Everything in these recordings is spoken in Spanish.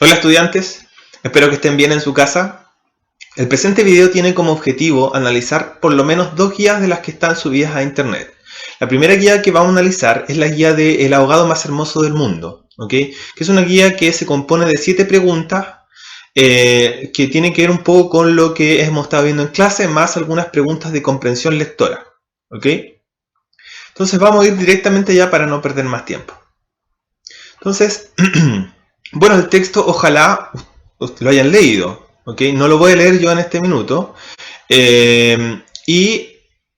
Hola estudiantes, espero que estén bien en su casa. El presente video tiene como objetivo analizar por lo menos dos guías de las que están subidas a internet. La primera guía que vamos a analizar es la guía de El abogado más hermoso del mundo, ¿ok? Que es una guía que se compone de 7 preguntas que tienen que ver un poco con lo que hemos estado viendo en clase, más algunas preguntas de comprensión lectora, ¿ok? Entonces vamos a ir directamente ya para no perder más tiempo. Entonces, bueno, el texto ojalá lo hayan leído, ¿ok? No lo voy a leer yo en este minuto. Y,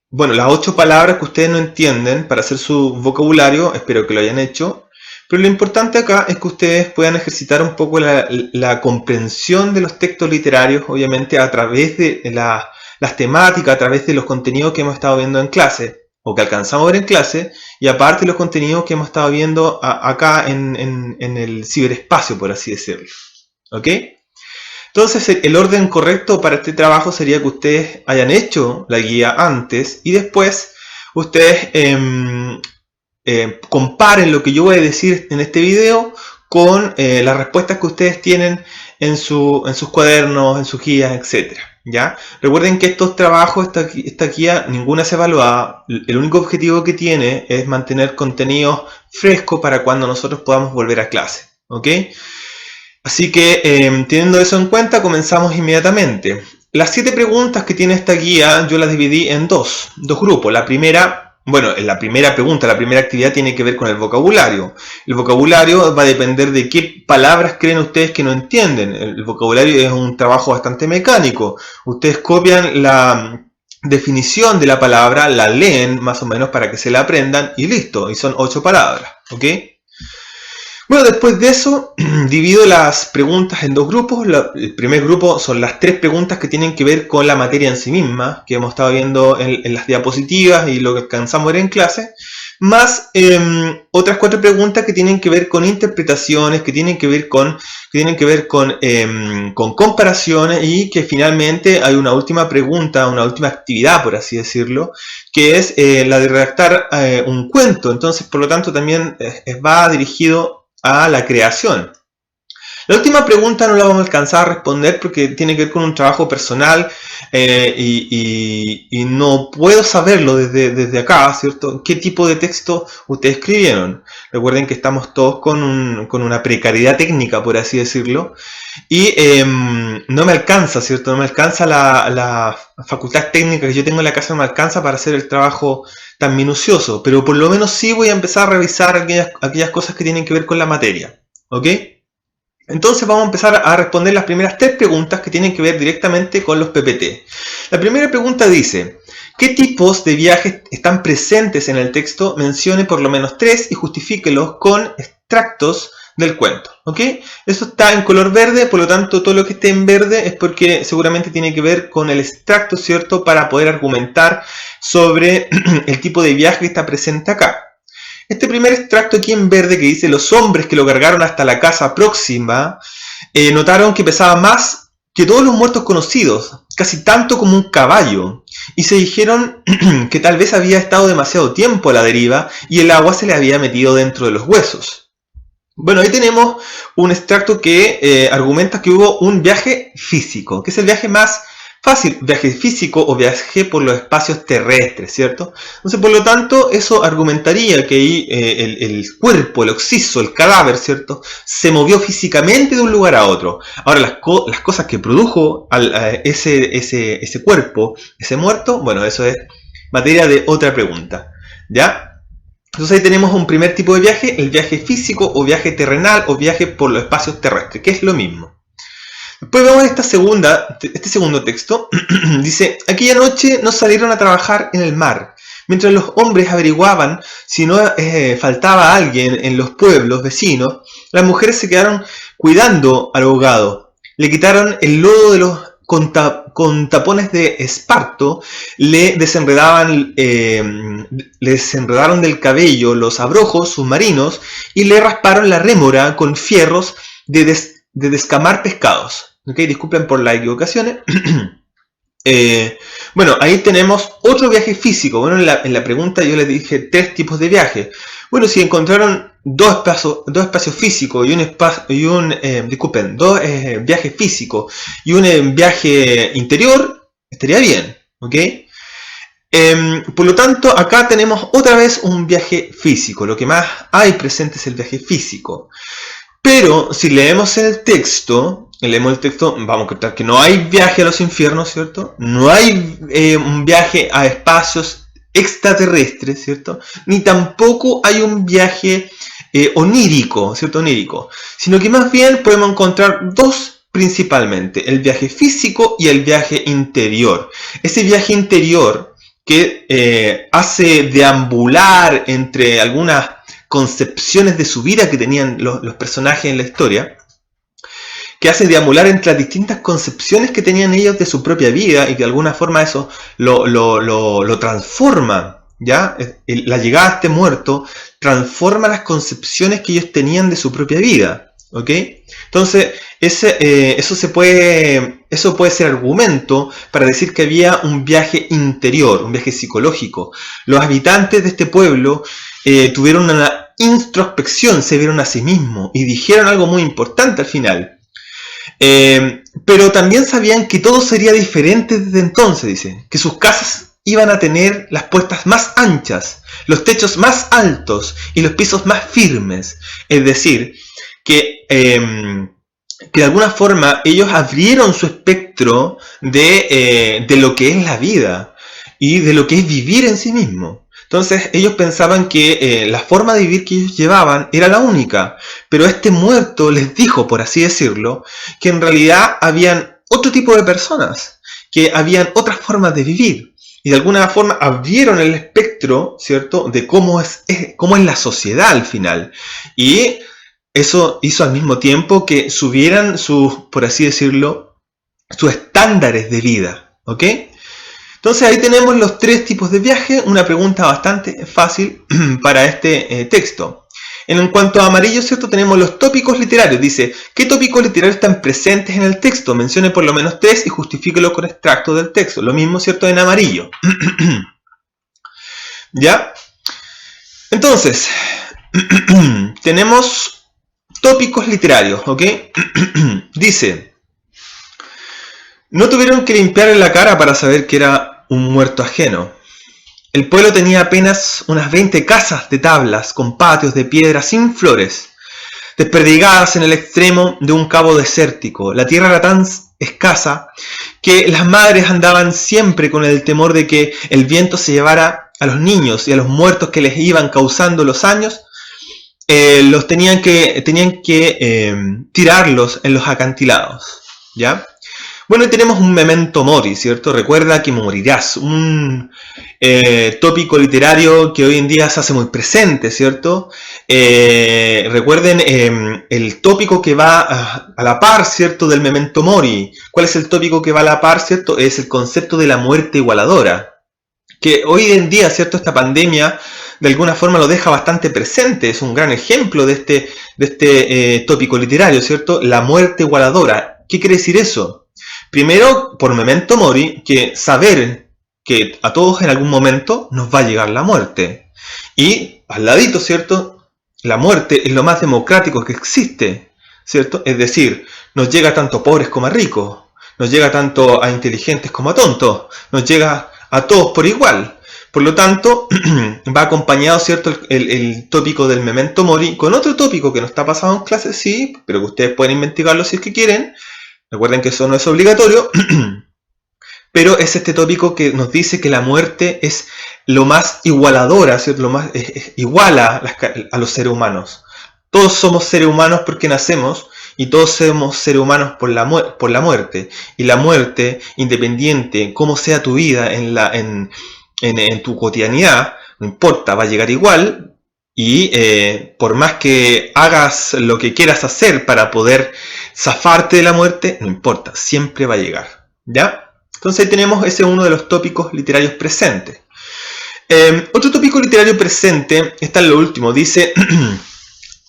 bueno, las 8 palabras que ustedes no entienden para hacer su vocabulario, espero que lo hayan hecho. Pero lo importante acá es que ustedes puedan ejercitar un poco la comprensión de los textos literarios, obviamente a través de las temáticas, a través de los contenidos que hemos estado viendo en clase, o que alcanzamos a ver en clase, y aparte los contenidos que hemos estado viendo acá en el ciberespacio, por así decirlo. ¿Ok? Entonces el orden correcto para este trabajo sería que ustedes hayan hecho la guía antes y después ustedes comparen lo que yo voy a decir en este video con las respuestas que ustedes tienen en sus cuadernos, en sus guías, etc. ¿Ya? Recuerden que estos trabajos, esta guía, ninguna es evaluada. El único objetivo que tiene es mantener contenido fresco para cuando nosotros podamos volver a clase. ¿Ok? Así que, teniendo eso en cuenta, comenzamos inmediatamente. Las 7 preguntas que tiene esta guía, yo las dividí en dos grupos. La primera, bueno, la primera pregunta, la primera actividad tiene que ver con el vocabulario. El vocabulario va a depender de qué palabras creen ustedes que no entienden. El vocabulario es un trabajo bastante mecánico. Ustedes copian la definición de la palabra, la leen más o menos para que se la aprendan y listo. Y son 8 palabras, ¿ok? Bueno, después de eso, divido las preguntas en dos grupos. El primer grupo son las 3 preguntas que tienen que ver con la materia en sí misma, que hemos estado viendo en las diapositivas y lo que alcanzamos a ver en clase, más otras 4 preguntas que tienen que ver con interpretaciones, que tienen que ver con comparaciones y que finalmente hay una última pregunta, una última actividad, por así decirlo, que es la de redactar un cuento. Entonces, por lo tanto, también va dirigido a la creación. La última pregunta no la vamos a alcanzar a responder porque tiene que ver con un trabajo personal y no puedo saberlo desde acá, ¿cierto? ¿Qué tipo de texto ustedes escribieron? Recuerden que estamos todos con una precariedad técnica, por así decirlo, y no me alcanza, ¿cierto? No me alcanza la facultad técnica que yo tengo en la casa, no me alcanza para hacer el trabajo tan minucioso, pero por lo menos sí voy a empezar a revisar aquellas cosas que tienen que ver con la materia, ¿ok? Entonces vamos a empezar a responder las primeras 3 preguntas que tienen que ver directamente con los PPT. La primera pregunta dice, ¿qué tipos de viajes están presentes en el texto? Mencione por lo menos 3 y justifíquelos con extractos del cuento. ¿Ok? Eso está en color verde, por lo tanto todo lo que esté en verde es porque seguramente tiene que ver con el extracto, ¿cierto? Para poder argumentar sobre el tipo de viaje que está presente acá. Este primer extracto aquí en verde que dice los hombres que lo cargaron hasta la casa próxima notaron que pesaba más que todos los muertos conocidos, casi tanto como un caballo, y se dijeron que tal vez había estado demasiado tiempo a la deriva y el agua se le había metido dentro de los huesos. Bueno, ahí tenemos un extracto que argumenta que hubo un viaje físico, que es el viaje más fácil, viaje físico o viaje por los espacios terrestres, ¿cierto? Entonces, por lo tanto, eso argumentaría que ahí el cuerpo, el occiso, el cadáver, ¿cierto? Se movió físicamente de un lugar a otro. Ahora, las cosas que produjo ese cuerpo, ese muerto, bueno, eso es materia de otra pregunta, ¿ya? Entonces ahí tenemos un primer tipo de viaje, el viaje físico o viaje terrenal o viaje por los espacios terrestres, que es lo mismo. Después vemos este segundo texto. Dice, aquella noche no salieron a trabajar en el mar. Mientras los hombres averiguaban si no faltaba alguien en los pueblos vecinos, las mujeres se quedaron cuidando al ahogado. Le quitaron el lodo de los con tapones de esparto, le desenredaron del cabello los abrojos submarinos y le rasparon la rémora con fierros de descamar pescados. Okay, disculpen por las equivocaciones. Bueno, ahí tenemos otro viaje físico. Bueno, en la pregunta yo les dije 3 tipos de viaje. Bueno, si encontraron dos espacios físicos y dos viajes físicos y un viaje interior, estaría bien, ¿ok? Por lo tanto, acá tenemos otra vez un viaje físico. Lo que más hay presente es el viaje físico. Pero si leemos el texto, vamos a encontrar que no hay viaje a los infiernos, ¿cierto? No hay un viaje a espacios extraterrestres, ¿cierto? Ni tampoco hay un viaje onírico, ¿cierto? Onírico. Sino que más bien podemos encontrar dos principalmente, el viaje físico y el viaje interior. Ese viaje interior que hace deambular entre algunas concepciones de su vida que tenían los personajes en la historia, que hace deambular entre las distintas concepciones que tenían ellos de su propia vida y que de alguna forma eso lo transforma, ¿ya? La llegada a este muerto transforma las concepciones que ellos tenían de su propia vida, ¿ok? Entonces, eso puede ser argumento para decir que había un viaje interior, un viaje psicológico. Los habitantes de este pueblo tuvieron una introspección, se vieron a sí mismos y dijeron algo muy importante al final. Pero también sabían que todo sería diferente desde entonces, dice, que sus casas iban a tener las puertas más anchas, los techos más altos y los pisos más firmes. Es decir, que de alguna forma ellos abrieron su espectro de lo que es la vida y de lo que es vivir en sí mismo. Entonces ellos pensaban que la forma de vivir que ellos llevaban era la única, pero este muerto les dijo, por así decirlo, que en realidad habían otro tipo de personas, que habían otras formas de vivir, y de alguna forma abrieron el espectro, ¿cierto?, de cómo es la sociedad al final, y eso hizo al mismo tiempo que subieran por así decirlo, sus estándares de vida, ¿ok? Entonces ahí tenemos los tres tipos de viaje, una pregunta bastante fácil para este texto. En cuanto a amarillo, ¿cierto? Tenemos los tópicos literarios. Dice, ¿qué tópicos literarios están presentes en el texto? Mencione por lo menos 3 y justifíquelo con extracto del texto. Lo mismo, ¿cierto? En amarillo. ¿Ya? Entonces, tenemos tópicos literarios, ¿ok? Dice, no tuvieron que limpiarle la cara para saber que era un muerto ajeno. El pueblo tenía apenas unas 20 casas de tablas con patios de piedra sin flores, desperdigadas en el extremo de un cabo desértico. La tierra era tan escasa que las madres andaban siempre con el temor de que el viento se llevara a los niños y a los muertos que les iban causando los años. Tenían que tirarlos en los acantilados, ¿ya? Bueno, tenemos un memento mori, ¿cierto? Recuerda que morirás. Un tópico literario que hoy en día se hace muy presente, ¿cierto? Recuerden el tópico que va a la par, ¿cierto? Del memento mori. ¿Cuál es el tópico que va a la par, ¿cierto? Es el concepto de la muerte igualadora. Que hoy en día, ¿cierto? Esta pandemia de alguna forma lo deja bastante presente. Es un gran ejemplo de este tópico literario, ¿cierto? La muerte igualadora. ¿Qué quiere decir eso? Primero, por memento mori, que saber que a todos en algún momento nos va a llegar la muerte. Y al ladito, ¿cierto? La muerte es lo más democrático que existe, ¿cierto? Es decir, nos llega tanto a pobres como a ricos, nos llega tanto a inteligentes como a tontos, nos llega a todos por igual. Por lo tanto, va acompañado, ¿cierto?, el tópico del memento mori con otro tópico que no está pasado en clase, sí, pero que ustedes pueden investigarlo si es que quieren. Recuerden que eso no es obligatorio, pero es este tópico que nos dice que la muerte es lo más igualadora, ¿cierto? Lo más iguala a los seres humanos. Todos somos seres humanos porque nacemos y todos somos seres humanos por la muerte. Y la muerte, independiente cómo sea tu vida en tu cotidianidad, no importa, va a llegar igual. Y por más que hagas lo que quieras hacer para poder zafarte de la muerte, no importa, siempre va a llegar, ¿ya? Entonces ahí tenemos ese uno de los tópicos literarios presentes. Otro tópico literario presente está en lo último, dice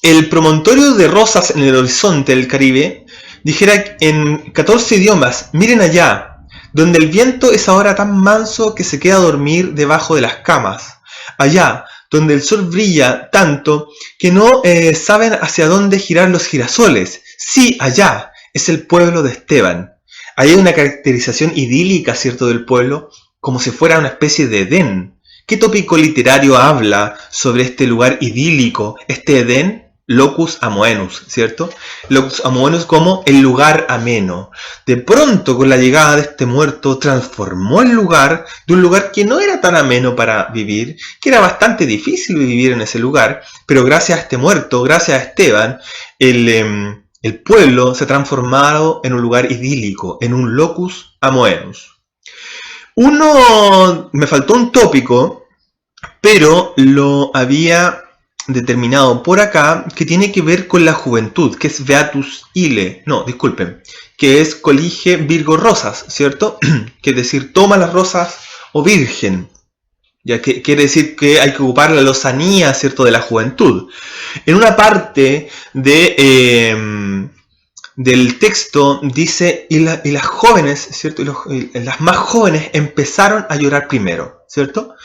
el promontorio de rosas en el horizonte del Caribe, dijera en 14 idiomas, miren allá, donde el viento es ahora tan manso que se queda a dormir debajo de las camas. Allá, donde el sol brilla tanto que no saben hacia dónde girar los girasoles. Sí, allá es el pueblo de Esteban. Ahí hay una caracterización idílica, ¿cierto?, del pueblo, como si fuera una especie de Edén. ¿Qué tópico literario habla sobre este lugar idílico, este Edén? Locus amoenus, ¿cierto? Locus amoenus como el lugar ameno. De pronto, con la llegada de este muerto, transformó el lugar de un lugar que no era tan ameno para vivir, que era bastante difícil vivir en ese lugar, pero gracias a este muerto, gracias a Esteban, el pueblo se ha transformado en un lugar idílico, en un locus amoenus. Me faltó un tópico, pero lo había determinado por acá, que tiene que ver con la juventud, que es Beatus Ile, no, disculpen, que es Colige Virgo Rosas, ¿cierto? Que es decir, toma las rosas o virgen, ya que quiere decir que hay que ocupar la lozanía, ¿cierto?, de la juventud. En una parte del texto dice, y las jóvenes, ¿cierto?, las más jóvenes empezaron a llorar primero, ¿cierto?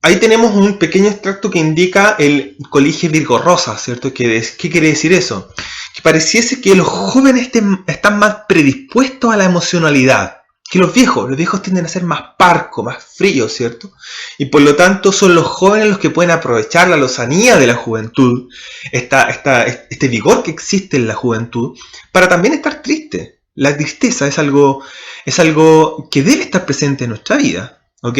Ahí tenemos un pequeño extracto que indica el Colige Virgo Rosa, ¿cierto? ¿Qué quiere decir eso? Que pareciese que los jóvenes están más predispuestos a la emocionalidad que los viejos tienden a ser más parcos, más fríos, ¿cierto? Y por lo tanto son los jóvenes los que pueden aprovechar la lozanía de la juventud, este vigor que existe en la juventud, para también estar triste. La tristeza es algo que debe estar presente en nuestra vida. ¿Ok?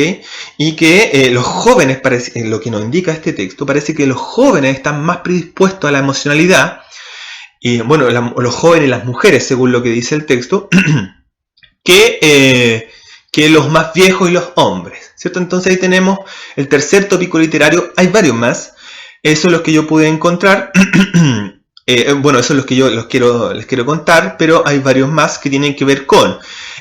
Y que los jóvenes, lo que nos indica este texto, parece que los jóvenes están más predispuestos a la emocionalidad, y bueno, los jóvenes y las mujeres, según lo que dice el texto, que los más viejos y los hombres, ¿cierto? Entonces ahí tenemos el tercer tópico literario. Hay varios más, esos son los que yo pude encontrar. Bueno, esos son los que yo les quiero contar, pero hay varios más que tienen que ver con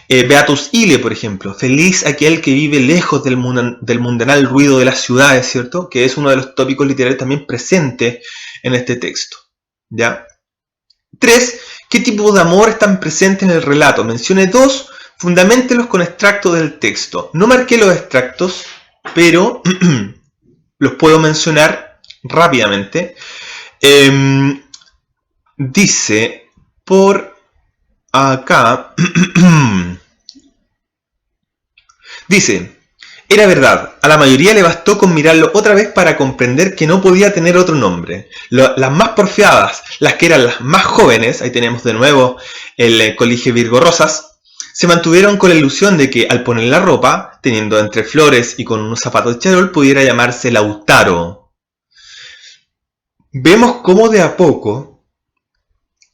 Beatus Ile, por ejemplo. Feliz aquel que vive lejos del mundanal ruido de las ciudades, ¿cierto? Que es uno de los tópicos literarios también presentes en este texto, ¿ya? 3. ¿Qué tipo de amor están presentes en el relato? Mencioné 2, fundamentelos con extractos del texto. No marqué los extractos, pero los puedo mencionar rápidamente. Dice por acá, dice, era verdad, a la mayoría le bastó con mirarlo otra vez para comprender que no podía tener otro nombre. Las más porfiadas, las que eran las más jóvenes, ahí tenemos de nuevo el Colige Virgo Rosas, se mantuvieron con la ilusión de que al poner la ropa, teniendo entre flores y con unos zapatos de charol, pudiera llamarse Lautaro. Vemos cómo de a poco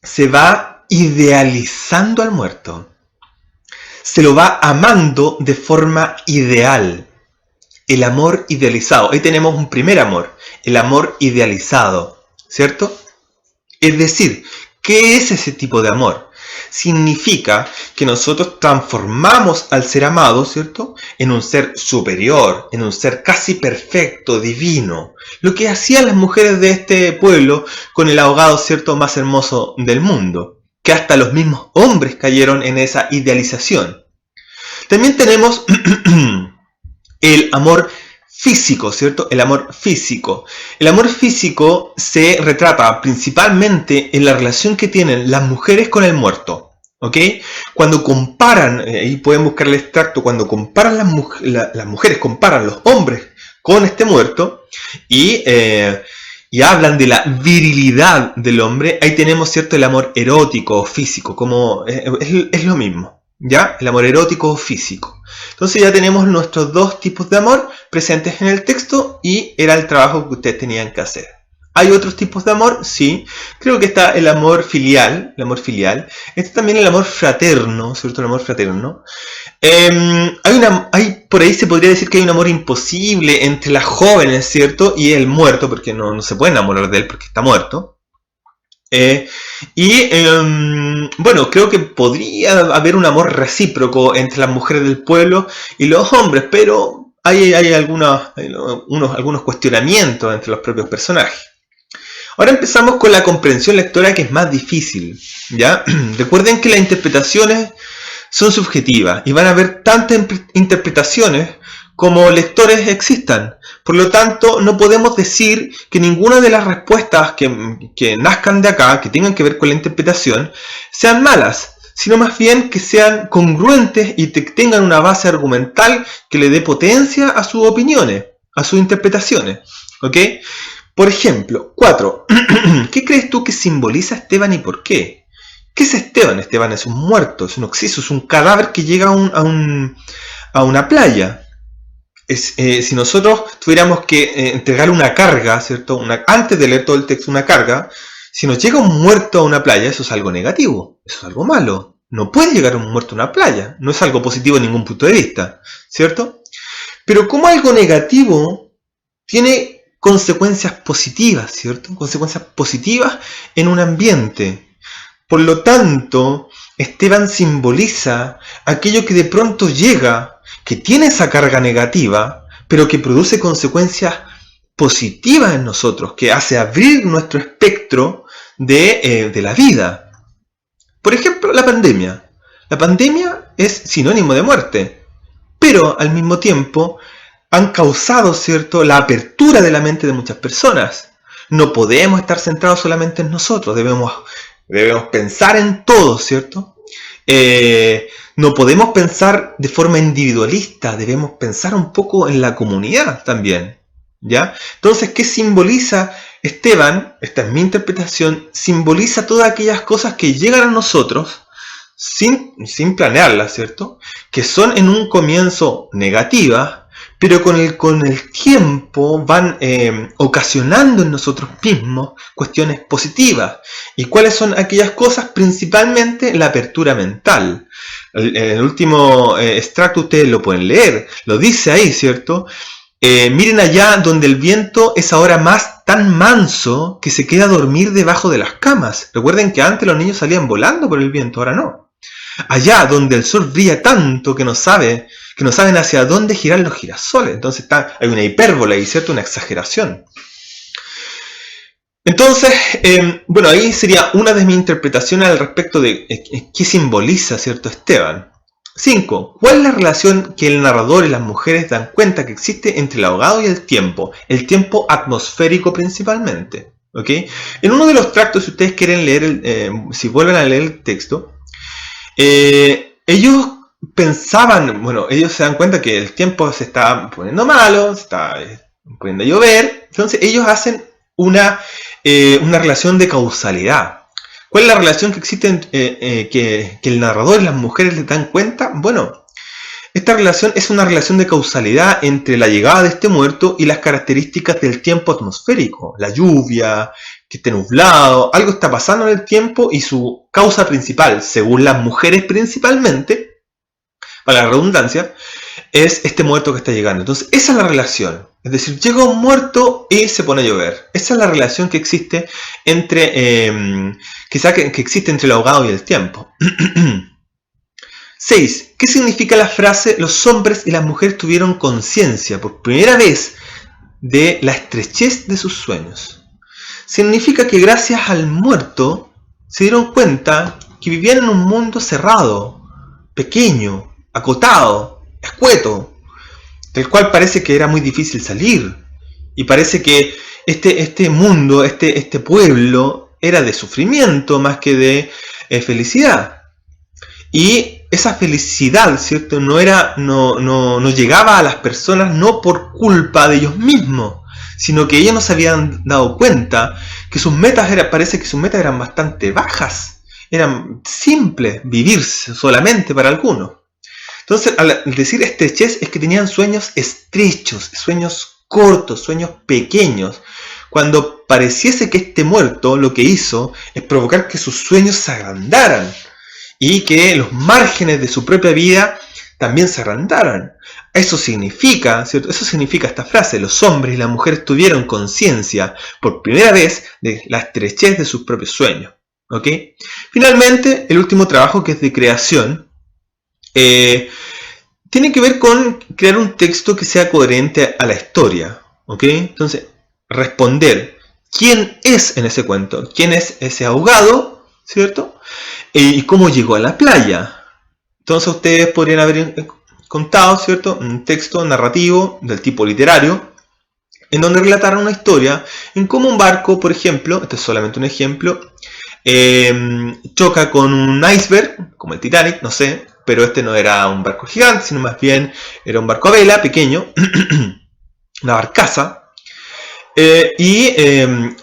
se va idealizando al muerto. Se lo va amando de forma ideal. El amor idealizado. Ahí tenemos un primer amor. El amor idealizado. ¿Cierto? Es decir, ¿qué es ese tipo de amor? Significa que nosotros transformamos al ser amado, ¿cierto?, en un ser superior, en un ser casi perfecto, divino. Lo que hacían las mujeres de este pueblo con el ahogado, ¿cierto?, más hermoso del mundo. Que hasta los mismos hombres cayeron en esa idealización. También tenemos el amor físico, ¿cierto? El amor físico. El amor físico se retrata principalmente en la relación que tienen las mujeres con el muerto, ¿ok? Cuando comparan, ahí pueden buscar el extracto, cuando comparan las mujeres comparan los hombres con este muerto y hablan de la virilidad del hombre, ahí tenemos, ¿cierto?, el amor erótico o físico, como es lo mismo, ¿ya? El amor erótico o físico. Entonces ya tenemos nuestros dos tipos de amor presentes en el texto y era el trabajo que ustedes tenían que hacer. ¿Hay otros tipos de amor? Sí. Creo que está el amor filial. Está también el amor fraterno, ¿cierto? El amor fraterno. Por ahí se podría decir que hay un amor imposible entre las jóvenes, ¿cierto?, y el muerto, porque no se puede enamorar de él porque está muerto. Bueno, creo que podría haber un amor recíproco entre las mujeres del pueblo y los hombres, pero hay algunos cuestionamientos entre los propios personajes. Ahora empezamos con la comprensión lectora, que es más difícil, ¿ya? Recuerden que las interpretaciones son subjetivas y van a haber tantas interpretaciones como lectores existan. Por lo tanto, no podemos decir que ninguna de las respuestas que nazcan de acá, que tengan que ver con la interpretación, sean malas, sino más bien que sean congruentes y tengan una base argumental que le dé potencia a sus opiniones, a sus interpretaciones. ¿Ok? Por ejemplo, 4. ¿Qué crees tú que simboliza Esteban y por qué? ¿Qué es Esteban? Esteban es un muerto, es un occiso, es un cadáver que llega a una playa. Si nosotros tuviéramos que entregarle una carga, ¿cierto? Antes de leer todo el texto, una carga, si nos llega un muerto a una playa, eso es algo negativo, eso es algo malo. No puede llegar un muerto a una playa, no es algo positivo en ningún punto de vista, ¿cierto? Pero como algo negativo tiene consecuencias positivas, ¿cierto? Consecuencias positivas en un ambiente. Por lo tanto, Esteban simboliza aquello que de pronto llega, que tiene esa carga negativa, pero que produce consecuencias positivas en nosotros, que hace abrir nuestro espectro de la vida. Por ejemplo, la pandemia. La pandemia es sinónimo de muerte, pero al mismo tiempo han causado, ¿cierto?, la apertura de la mente de muchas personas. No podemos estar centrados solamente en nosotros, debemos pensar en todos, ¿cierto? No podemos pensar de forma individualista, debemos pensar un poco en la comunidad también, ¿ya? Entonces, ¿qué simboliza Esteban? Esta es mi interpretación, simboliza todas aquellas cosas que llegan a nosotros sin planearlas, ¿cierto? Que son en un comienzo negativas, pero con el tiempo van ocasionando en nosotros mismos cuestiones positivas. ¿Y cuáles son aquellas cosas? Principalmente la apertura mental. El último extracto ustedes lo pueden leer, lo dice ahí, ¿cierto? Miren allá donde el viento es ahora más tan manso que se queda a dormir debajo de las camas. Recuerden que antes los niños salían volando por el viento, ahora no. Allá donde el sol brilla tanto que no saben hacia dónde girar los girasoles. Entonces hay una hipérbole ahí, ¿cierto? Una exageración. Entonces, bueno, ahí sería una de mis interpretaciones al respecto de qué simboliza, ¿cierto?, Esteban. 5. ¿Cuál es la relación que el narrador y las mujeres dan cuenta que existe entre el ahogado y el tiempo? El tiempo atmosférico principalmente. ¿Ok? En uno de los tractos, si ustedes quieren leer, si vuelven a leer el texto, ellos pensaban, bueno, ellos se dan cuenta que el tiempo se está poniendo malo, se está poniendo a llover, entonces ellos hacen una relación de causalidad. ¿Cuál es la relación que existe que el narrador y las mujeres le dan cuenta? Bueno, esta relación es una relación de causalidad entre la llegada de este muerto y las características del tiempo atmosférico, la lluvia, que esté nublado, algo está pasando en el tiempo y su causa principal, según las mujeres principalmente, para la redundancia, es este muerto que está llegando. Entonces, esa es la relación. Es decir, llega un muerto y se pone a llover. Esa es la relación que existe entre, que existe entre el ahogado y el tiempo. 6. ¿Qué significa la frase los hombres y las mujeres tuvieron conciencia por primera vez de la estrechez de sus sueños? Significa que gracias al muerto se dieron cuenta que vivían en un mundo cerrado, pequeño, acotado, escueto, del cual parece que era muy difícil salir. Y parece que este mundo, este pueblo, era de sufrimiento más que de felicidad. Y esa felicidad, ¿cierto?, no llegaba a las personas no por culpa de ellos mismos, sino que ellos no se habían dado cuenta que parece que sus metas eran bastante bajas, eran simples, vivir solamente para algunos. Entonces, al decir estrechez es que tenían sueños estrechos, sueños cortos, sueños pequeños, cuando pareciese que este muerto lo que hizo es provocar que sus sueños se agrandaran y que los márgenes de su propia vida también se agrandaran. Eso significa, ¿cierto? Eso significa esta frase: los hombres y las mujeres tuvieron conciencia por primera vez de la estrechez de sus propios sueños. ¿Ok? Finalmente, el último trabajo, que es de creación, tiene que ver con crear un texto que sea coherente a la historia. ¿Ok? Entonces, responder quién es en ese cuento, quién es ese ahogado, ¿cierto? Y cómo llegó a la playa. Entonces ustedes podrían haber contado, ¿cierto? Un texto narrativo del tipo literario, en donde relataron una historia en cómo un barco, por ejemplo, este es solamente un ejemplo, choca con un iceberg, como el Titanic, no sé, pero este no era un barco gigante, sino más bien era un barco a vela, pequeño, una barcaza, y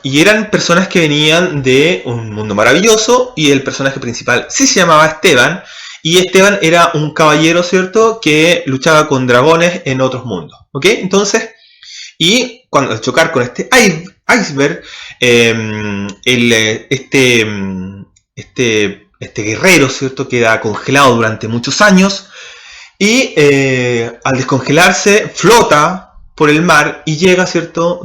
eran personas que venían de un mundo maravilloso, y el personaje principal sí se llamaba Esteban, y Esteban era un caballero, ¿cierto?, que luchaba con dragones en otros mundos, ¿ok? Entonces, y cuando al chocar con este iceberg, este guerrero, ¿cierto?, queda congelado durante muchos años, y al descongelarse flota por el mar y llega, ¿cierto?,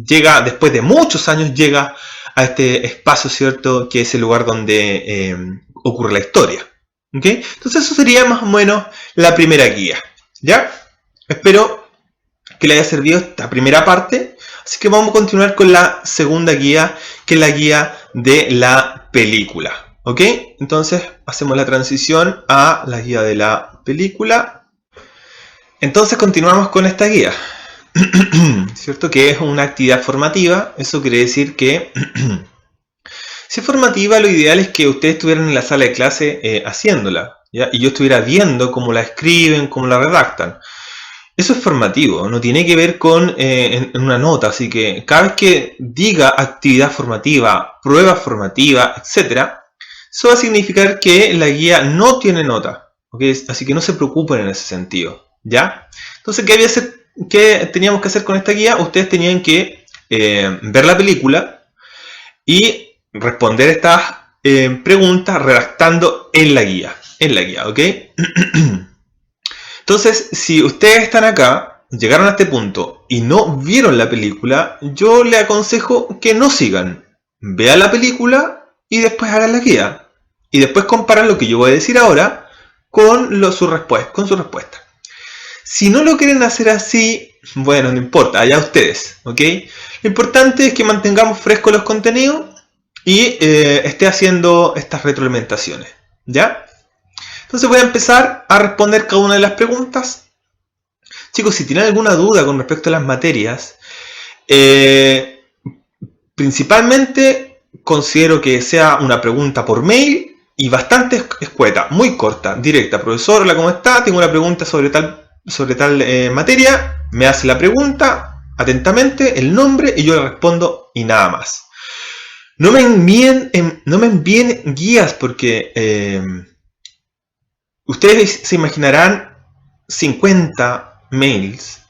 llega después de muchos años, llega a este espacio, ¿cierto?, que es el lugar donde ocurre la historia, ¿ok? Entonces eso sería más o menos la primera guía, ¿ya? Espero que le haya servido esta primera parte, así que vamos a continuar con la segunda guía, que es la guía de la película, ¿ok? Entonces hacemos la transición a la guía de la película. Entonces continuamos con esta guía, ¿cierto? Que es una actividad formativa. Eso quiere decir que si es formativa, lo ideal es que ustedes estuvieran en la sala de clase haciéndola, ¿ya? Y yo estuviera viendo cómo la escriben, cómo la redactan. Eso es formativo, no tiene que ver con en una nota, así que cada vez que diga actividad formativa, prueba formativa, etc., eso va a significar que la guía no tiene nota, ¿okay? Así que no se preocupen en ese sentido, ¿ya? Entonces, ¿qué teníamos que hacer con esta guía? Ustedes tenían que ver la película y responder estas preguntas redactando en la guía, ¿ok? Entonces, si ustedes están acá, llegaron a este punto y no vieron la película, yo les aconsejo que no sigan. Vean la película y después hagan la guía. Y después comparan lo que yo voy a decir ahora con su respuesta. Si no lo quieren hacer así, bueno, no importa, allá ustedes, ¿ok? Lo importante es que mantengamos frescos los contenidos y esté haciendo estas retroalimentaciones, ¿ya? Entonces voy a empezar a responder cada una de las preguntas. Chicos, si tienen alguna duda con respecto a las materias, principalmente considero que sea una pregunta por mail y bastante escueta, muy corta, directa. Profesor, hola, ¿cómo está? Tengo una pregunta sobre tal materia. Me hace la pregunta atentamente, el nombre, y yo le respondo y nada más. No me envíen guías porque ustedes se imaginarán 50 mails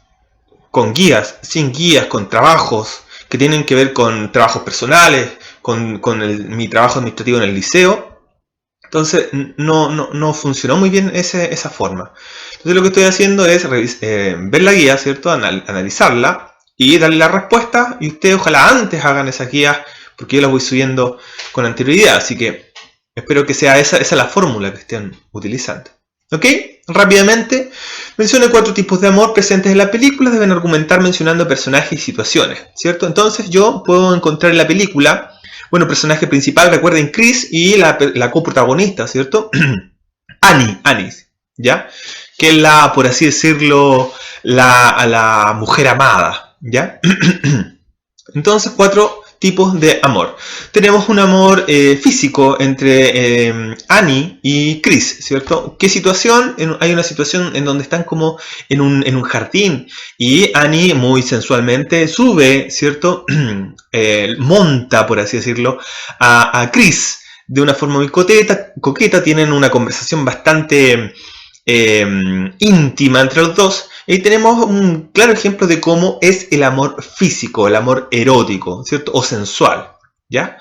con guías, sin guías, con trabajos que tienen que ver con trabajos personales, con mi trabajo administrativo en el liceo. Entonces no funcionó muy bien esa forma. Entonces lo que estoy haciendo es ver la guía, ¿cierto? Analizarla y darle la respuesta, y ustedes ojalá antes hagan esas guías porque yo las voy subiendo con anterioridad, así que espero que sea esa la fórmula que estén utilizando. ¿Ok? Rápidamente, mencione 4 tipos de amor presentes en la película. Deben argumentar mencionando personajes y situaciones, ¿cierto? Entonces yo puedo encontrar en la película, bueno, personaje principal, recuerden, Chris, y la coprotagonista, ¿cierto? Annie, ¿ya? Que es la, por así decirlo, la mujer amada, ¿ya? Entonces, 4 tipos de amor. Tenemos un amor físico entre Annie y Chris, ¿cierto? ¿Qué situación? Hay una situación en donde están como en un jardín y Annie muy sensualmente sube, ¿cierto? Monta, por así decirlo, a Chris de una forma muy coqueta. Tienen una conversación bastante íntima entre los dos. Y tenemos un claro ejemplo de cómo es el amor físico, el amor erótico, ¿cierto? O sensual, ¿ya?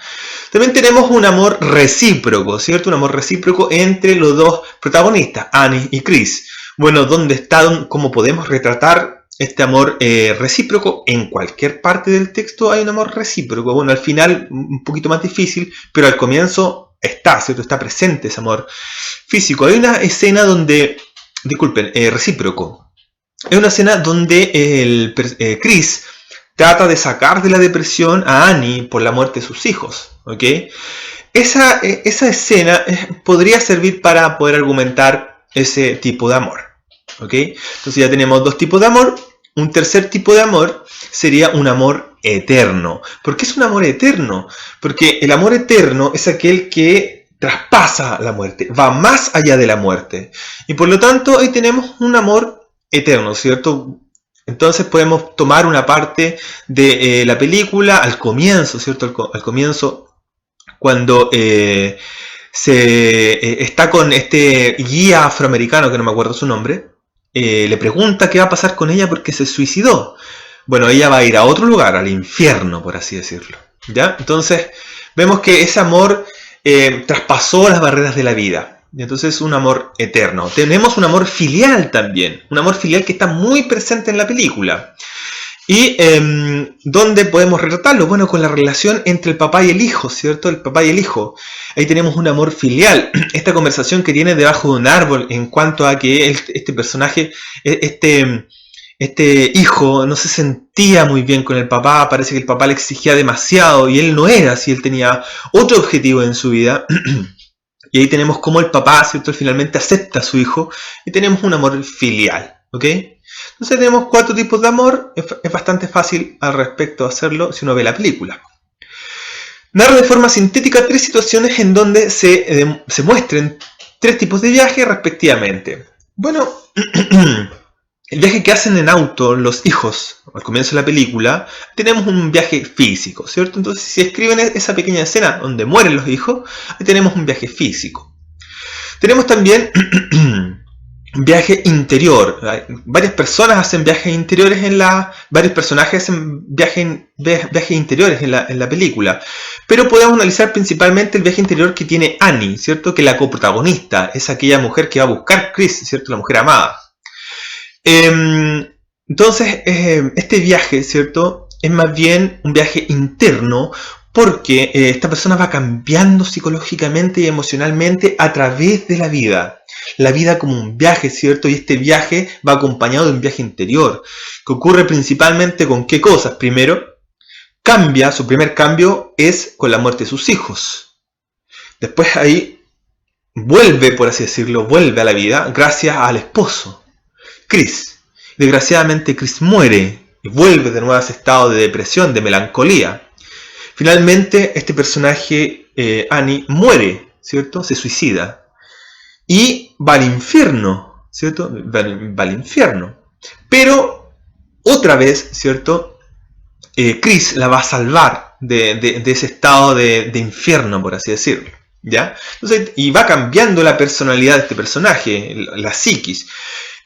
También tenemos un amor recíproco, ¿cierto? Un amor recíproco entre los dos protagonistas, Annie y Chris. Bueno, ¿dónde está? ¿Cómo podemos retratar este amor recíproco? En cualquier parte del texto hay un amor recíproco. Bueno, al final un poquito más difícil, pero al comienzo está, ¿cierto? Está presente ese amor físico. Hay una escena donde, recíproco. Es una escena donde Chris trata de sacar de la depresión a Annie por la muerte de sus hijos, ¿ok? Esa escena podría servir para poder argumentar ese tipo de amor. ¿Ok? Entonces ya tenemos dos tipos de amor. Un tercer tipo de amor sería un amor eterno. ¿Por qué es un amor eterno? Porque el amor eterno es aquel que traspasa la muerte, va más allá de la muerte. Y por lo tanto, ahí tenemos un amor eterno, ¿cierto? Entonces podemos tomar una parte de la película al comienzo, ¿cierto? Al comienzo, cuando está con este guía afroamericano, que no me acuerdo su nombre, le pregunta qué va a pasar con ella porque se suicidó. Bueno, ella va a ir a otro lugar, al infierno, por así decirlo. ¿Ya? Entonces, vemos que ese amor traspasó las barreras de la vida. Y entonces es un amor eterno. Tenemos un amor filial también. Un amor filial que está muy presente en la película. ¿Y dónde podemos retratarlo? Bueno, con la relación entre el papá y el hijo, ¿cierto? El papá y el hijo. Ahí tenemos un amor filial. Esta conversación que tiene debajo de un árbol en cuanto a que este personaje, este hijo no se sentía muy bien con el papá, parece que el papá le exigía demasiado y él no era así, él tenía otro objetivo en su vida. Y ahí tenemos cómo el papá, ¿cierto?, finalmente acepta a su hijo y tenemos un amor filial, ¿ok? Entonces tenemos 4 tipos de amor, es bastante fácil al respecto hacerlo si uno ve la película. Narra de forma sintética 3 situaciones en donde se muestren 3 tipos de viaje respectivamente. Bueno, el viaje que hacen en auto los hijos al comienzo de la película, tenemos un viaje físico, ¿cierto? Entonces si escriben esa pequeña escena donde mueren los hijos, ahí tenemos un viaje físico. Tenemos también un viaje interior. Varias personas hacen viajes interiores varios personajes hacen viajes interiores en la película. Pero podemos analizar principalmente el viaje interior que tiene Annie, ¿cierto? Que la coprotagonista es aquella mujer que va a buscar a Chris, ¿cierto? La mujer amada. Entonces, este viaje, ¿cierto? Es más bien un viaje interno porque esta persona va cambiando psicológicamente y emocionalmente a través de la vida. La vida como un viaje, ¿cierto? Y este viaje va acompañado de un viaje interior, que ocurre principalmente con qué cosas. Primero, su primer cambio es con la muerte de sus hijos. Después ahí vuelve, por así decirlo, vuelve a la vida gracias al esposo, Chris. Desgraciadamente Chris muere y vuelve de nuevo a ese estado de depresión, de melancolía. Finalmente este personaje, Annie, muere, ¿cierto? Se suicida. Y va al infierno, ¿cierto? Va al infierno. Pero, otra vez, ¿cierto? Chris la va a salvar de ese estado de infierno, por así decirlo. ¿Ya? Entonces, y va cambiando la personalidad de este personaje, la psiquis.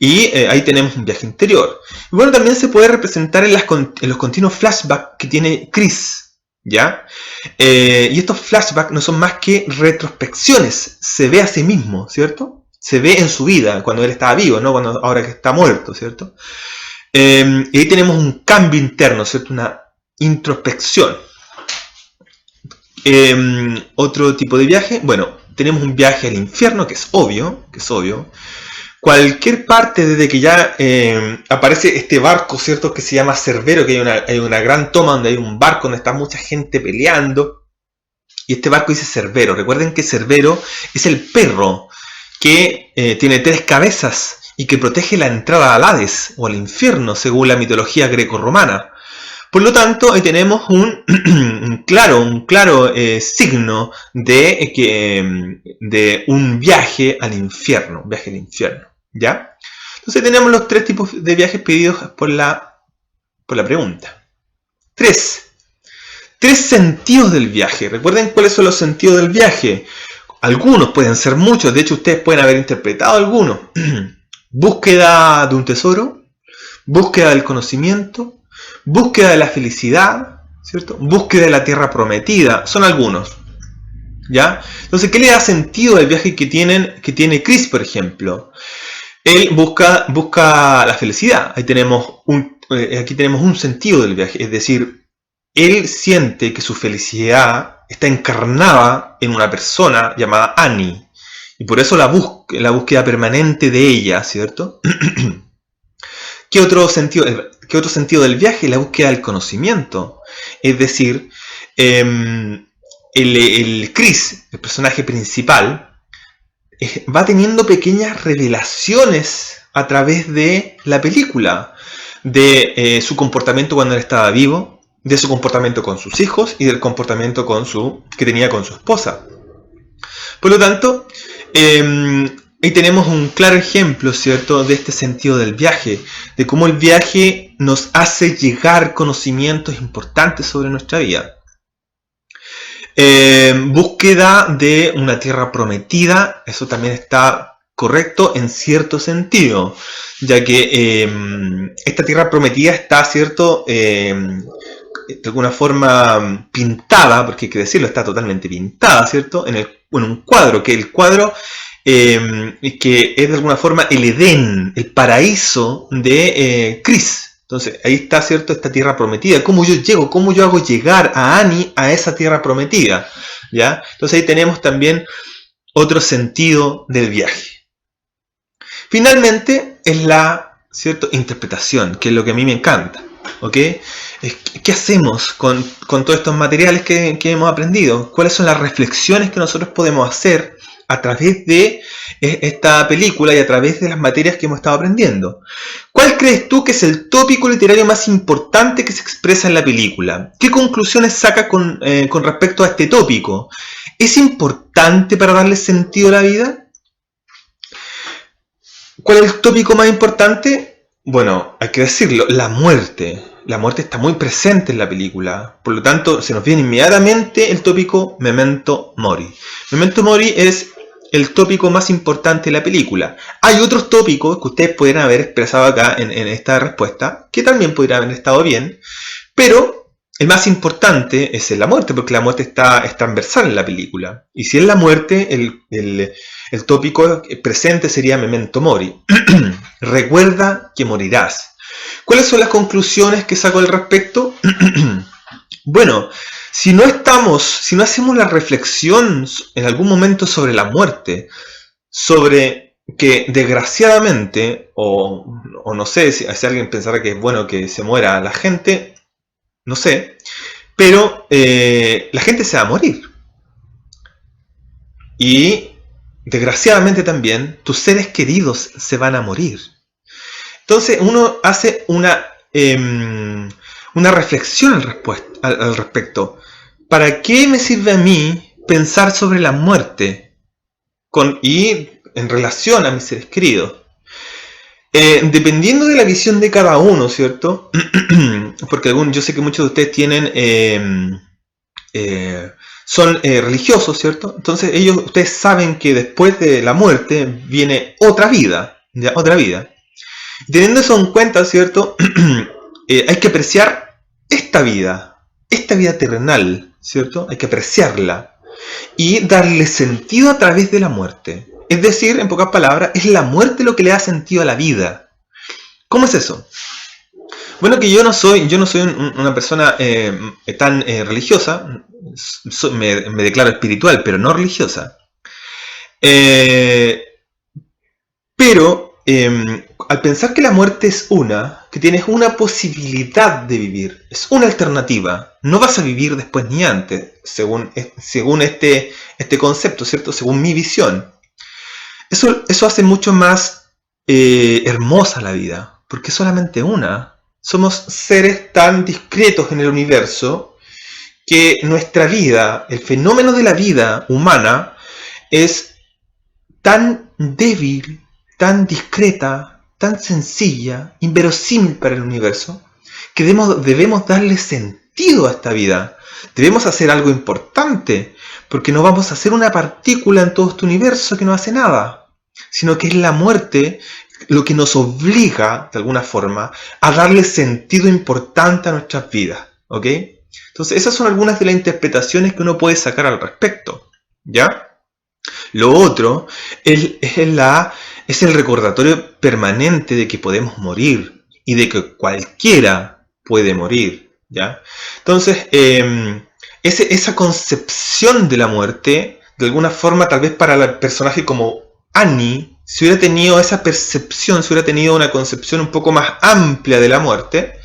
Y ahí tenemos un viaje interior. Y bueno, también se puede representar en los continuos flashbacks que tiene Chris. ¿Ya? Y estos flashbacks no son más que retrospecciones. Se ve a sí mismo, ¿cierto? Se ve en su vida, cuando él estaba vivo, ¿no? Ahora que está muerto, ¿cierto? Y ahí tenemos un cambio interno, ¿cierto? Una introspección. Otro tipo de viaje, bueno, tenemos un viaje al infierno, que es obvio. Cualquier parte desde que ya aparece este barco, ¿cierto? Que se llama Cerbero, que hay una gran toma donde hay un barco donde está mucha gente peleando. Y este barco dice Cerbero. Recuerden que Cerbero es el perro que tiene 3 cabezas y que protege la entrada al Hades o al infierno, según la mitología greco-romana. Por lo tanto, ahí tenemos un claro signo de un viaje al infierno. ¿Ya? Entonces tenemos los 3 tipos de viajes pedidos por la pregunta. 3 sentidos del viaje. Recuerden cuáles son los sentidos del viaje. Algunos pueden ser muchos, de hecho ustedes pueden haber interpretado algunos. Búsqueda de un tesoro, búsqueda del conocimiento, búsqueda de la felicidad, ¿cierto? Búsqueda de la tierra prometida, son algunos. ¿Ya? Entonces, ¿qué le da sentido al viaje que tiene Chris, por ejemplo? Él busca la felicidad. Aquí tenemos un sentido del viaje, es decir, él siente que su felicidad está encarnada en una persona llamada Annie, y por eso la búsqueda permanente de ella, ¿cierto? ¿Qué otro sentido del viaje? La búsqueda del conocimiento, es decir, el Chris, el personaje principal, va teniendo pequeñas revelaciones a través de la película, de su comportamiento cuando él estaba vivo, de su comportamiento con sus hijos y del comportamiento que tenía con su esposa. Por lo tanto, ahí tenemos un claro ejemplo, ¿cierto?, de este sentido del viaje, de cómo el viaje nos hace llegar conocimientos importantes sobre nuestra vida. Búsqueda de una tierra prometida, eso también está correcto en cierto sentido, ya que esta tierra prometida está, ¿cierto?, de alguna forma pintada, porque hay que decirlo, está totalmente pintada, ¿cierto?, en un cuadro, que el cuadro que es de alguna forma el Edén, el paraíso de Chris. Entonces, ahí está, ¿cierto?, esta tierra prometida. ¿Cómo yo llego? ¿Cómo yo hago llegar a Annie a esa tierra prometida? ¿Ya? Entonces ahí tenemos también otro sentido del viaje. Finalmente, es la, ¿cierto?, interpretación, que es lo que a mí me encanta. ¿Ok? ¿Qué hacemos con todos estos materiales que hemos aprendido? ¿Cuáles son las reflexiones que nosotros podemos hacer a través de esta película y a través de las materias que hemos estado aprendiendo? ¿Cuál crees tú que es el tópico literario más importante que se expresa en la película? ¿Qué conclusiones saca con respecto a este tópico? ¿Es importante para darle sentido a la vida? ¿Cuál es el tópico más importante? Bueno, hay que decirlo, la muerte. La muerte está muy presente en la película. Por lo tanto, se nos viene inmediatamente el tópico Memento Mori. Memento Mori es el tópico más importante de la película. Hay otros tópicos que ustedes podrían haber expresado acá en esta respuesta, que también podrían haber estado bien, pero el más importante es la muerte, porque la muerte es transversal en la película. Y si es la muerte, el tópico presente sería Memento Mori. Recuerda que morirás. ¿Cuáles son las conclusiones que saco al respecto? Bueno, si no hacemos la reflexión en algún momento sobre la muerte, sobre que desgraciadamente, o no sé si alguien pensará que es bueno que se muera la gente, no sé, pero la gente se va a morir. Y desgraciadamente también tus seres queridos se van a morir. Entonces uno hace una reflexión al respecto. ¿Para qué me sirve a mí pensar sobre la muerte y en relación a mis seres queridos? Dependiendo de la visión de cada uno, ¿cierto? Porque yo sé que muchos de ustedes son religiosos, ¿cierto? Entonces ustedes saben que después de la muerte viene otra vida, ¿ya? Otra vida. Teniendo eso en cuenta, ¿cierto? Hay que apreciar esta vida terrenal, ¿cierto? Hay que apreciarla y darle sentido a través de la muerte. Es decir, en pocas palabras, es la muerte lo que le da sentido a la vida. ¿Cómo es eso? Bueno, que yo no soy una persona tan religiosa, me declaro espiritual, pero no religiosa. Pero al pensar que la muerte es que tienes una posibilidad de vivir, es una alternativa, no vas a vivir después ni antes, según este concepto, ¿cierto? Según mi visión. Eso hace mucho más hermosa la vida, porque es solamente una. Somos seres tan discretos en el universo que nuestra vida, el fenómeno de la vida humana, es tan débil, tan discreta, tan sencilla, inverosímil para el universo, que debemos darle sentido a esta vida. Debemos hacer algo importante, porque no vamos a ser una partícula en todo este universo que no hace nada, sino que es la muerte lo que nos obliga, de alguna forma, a darle sentido importante a nuestras vidas. ¿Ok? Entonces, esas son algunas de las interpretaciones que uno puede sacar al respecto. ¿Ya? Lo otro es el recordatorio permanente de que podemos morir y de que cualquiera puede morir, ¿ya? Entonces, esa concepción de la muerte, de alguna forma, tal vez para el personaje como Annie, si hubiera tenido esa percepción, si hubiera tenido una concepción un poco más amplia de la muerte,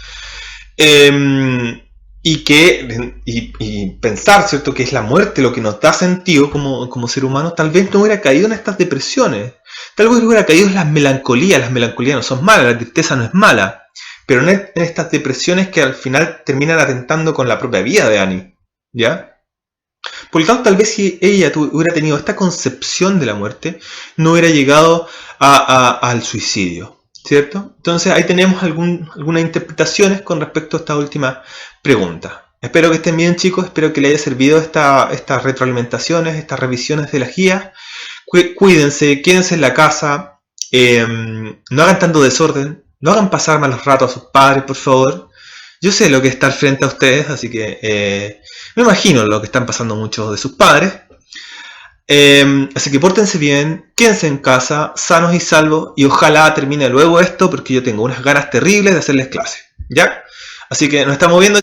y pensar, ¿cierto?, que es la muerte lo que nos da sentido como ser humano, tal vez no hubiera caído en estas depresiones. Tal vez hubiera caído en las melancolías. Las melancolías no son malas, la tristeza no es mala. Pero no en estas depresiones que al final terminan atentando con la propia vida de Annie. ¿Ya? Por lo tanto, tal vez si ella hubiera tenido esta concepción de la muerte, no hubiera llegado al suicidio. ¿Cierto? Entonces ahí tenemos algunas interpretaciones con respecto a esta última pregunta. Espero que estén bien, chicos. Espero que les haya servido estas retroalimentaciones, estas revisiones de las guías. Cuídense, quédense en la casa. No hagan tanto desorden. No hagan pasar malos ratos a sus padres, por favor. Yo sé lo que es estar frente a ustedes, así que me imagino lo que están pasando muchos de sus padres. Así que pórtense bien, quédense en casa, sanos y salvos, y ojalá termine luego esto, porque yo tengo unas ganas terribles de hacerles clase, ¿ya? Así que nos estamos viendo.